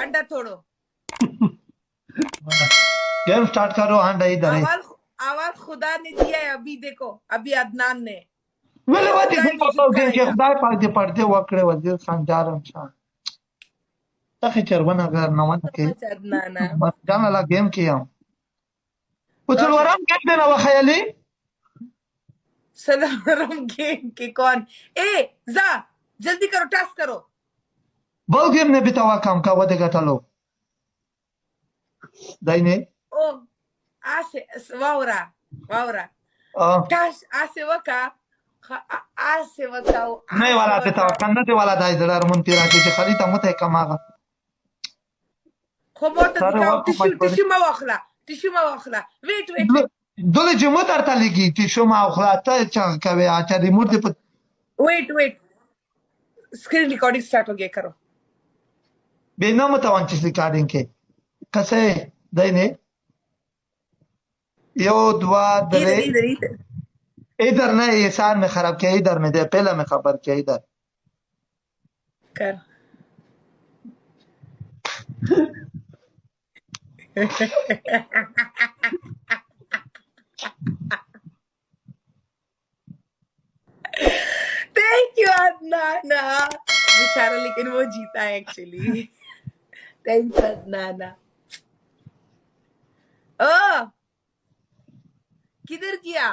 अंडा तोड़ो। Game start करो। अंडा इधर है। आवाज खुदा ने दिया है। अभी देखो, अभी अदनान ने ولی ودی खुदा گم नहीं په دې کې झुकाएगा। خدای پاک دې پردې وکړي وزیر خان جارم شاه تخې چرونه غیر نه ونه کې समझ अदनाना بس جان لا گیم کې یم وصل रोशन ورم کې دې نو خیالي सलाम गेम के कौन ए जा जल्दी करो, टास्क करो। بل گیم نه بتاوا کم کا ودی ګټلو داینه ओ hace वावरा वावरा टास hace वका hace वका نه والا ته تا کنه ته والا دای دلار مونږ تیر راځي چې خالي ته مته کماغه خو موته سره दिखाओ وکړو टिश्यू مجبوري टिश्यू ما वाखला wait wait دله چې مو درته لګي چې شو ما خو ته چې کوي اچا ریموټ دې په wait screen recording start हो गया, करो। به نه متوان چې ریکارډینګ کې کسه داینه یو دوا درې इधर इधर नहीं ये सार में खराब किया इधर में दे पहले में खबर किया इधर कर थैंक यू अदनाना बेचारा, लेकिन वो जीता है एक्चुअली। थैंक यू अदनाना। ओ किधर किया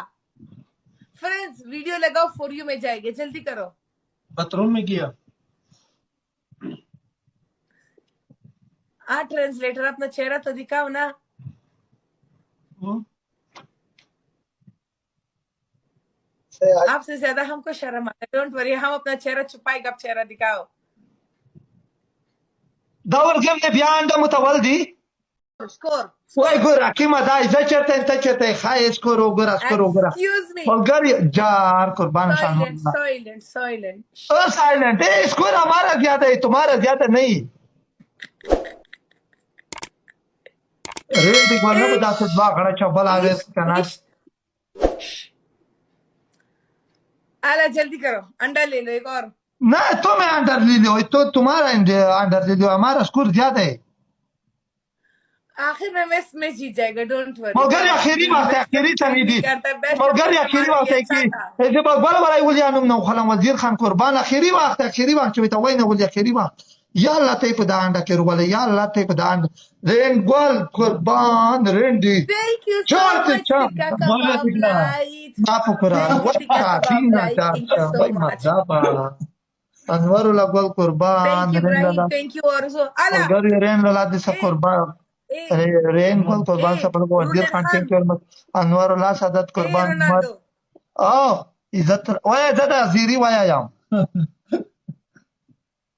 फ्रेंड्स? वीडियो लगाओ, फॉर यू में जाएगा, जल्दी करो। बाथरूम में किया ट्रांसलेटर अपना चेहरा तो दिखाओ ना। आपसे ज्यादा हमको शर्म आता है। डोंट वरी, हम अपना चेहरा छुपाएगा, आप चेहरा दिखाओ। دور गेम ने बयान द متولدي स्कोर وای ګور حکیمه دا زه چرته ته چرته خای اسکور وګور اسکور وګور एक्सक्यूज मी وګور جار قربان شان साइलेंट ओ साइलेंट ए स्कोर हमारा ज्यादा है तुम्हारा ज्यादा नहीं रेड दिख वरना बता से दवा खड़ा चबल आवे कना आला जल्दी करो, अंडा ले लो एक और। ना तुम्हें अंडर ले लो तो तुम्हारा अंडर ले लो हमारा स्कोर ज्यादा है आखिर में मैं जीत जाएगा, डोंट वरी। मगर आखिरी बात है आखिरी तनी दी मगर आखिरी बात है कि ऐसे बगल वाला يقول انم نو خلم وزیر خان قربان اخیری وخت چې ته وای نه ولې اخیری وخت یا الله ته په دانډه کې ورول یا الله ته په دانډ رین ګول قربان رندي چارت چا ما فکر وقتا دینا تا وای مذاب انور الله ګول قربان थैंक यू और सो आला ګر رین الله دې سب قربان رین ګول قربان سب وزیر خان ته انور الله سعادت قربان عزت وای زدا زیری وای یم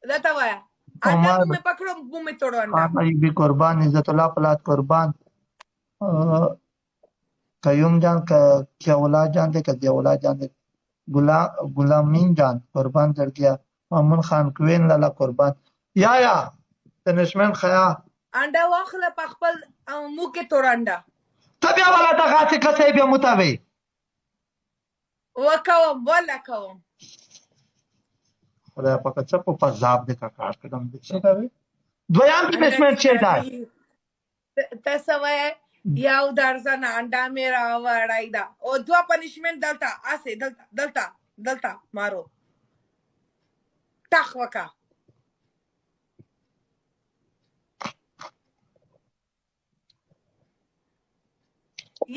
लता वाया अंडा मुंह में पकड़ो, मुंह में तोड़ो अंडा। आई भी कुर्बान इज्जत अल्लाह पलात कुर्बान कयूम जान का क्या औलाद जान दे का दिया औलाद जान दे गुलामीन जान कुर्बान कर गया मामून खान क्वीन लाला कुर्बान या तनिशमन खया अंडा वाखला पखपल मुंह के तोड़ अंडा तबिया वाला था खासे कसे भी मुतावे वकावम वला कावम خدای پاک څه په پزاب دې کا کار کړم دې څه کوي دویام پلیسمنت شه دا تاسو وای یو درځه انډا میرا وړای دا او دوا پنیشمنت دلتا اسه دلتا مارو تخ وکا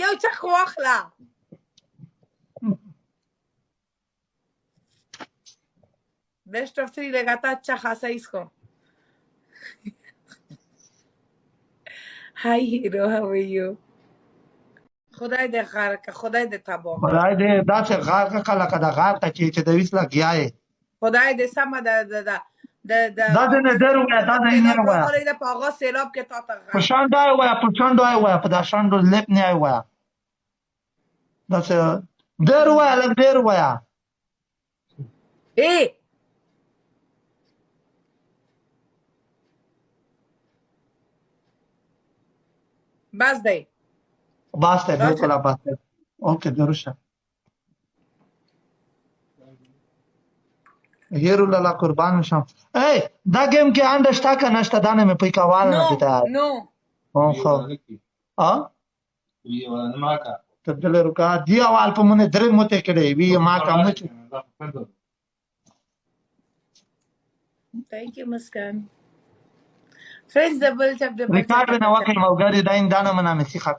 یو چخ واخلا बेस्ट ऑफ 3 लगाता अच्छा खासा इसको। हाय हीरो, हाउ आर यू? خدای دې غار کا خدای دې تابو خدای دې دا څه غار کا کله کدا غار ته چې د ویس لګیاي خدای دې سم د دا نه درو دا نه وای خدای دې په هغه سیلاب کې تا ته په شاندای وای په شاندای وای په دا شاندو لپ نه وای دا څه درو وای لګ درو وای ए بس دی باسته بالکل باسته اوکے درشه هیرو لاله قربان شم. ای دا گیم کې انډه شته که نشته دا نه مې پوی کول نه دي ته No. خو تبدیل रुका दिया वाल पे मने दरे मोते कड़े वी मां का मुच Thank you, Muskan. Friends, double tap the record में नवा के मौगारी दाइन दाना मना में सिखा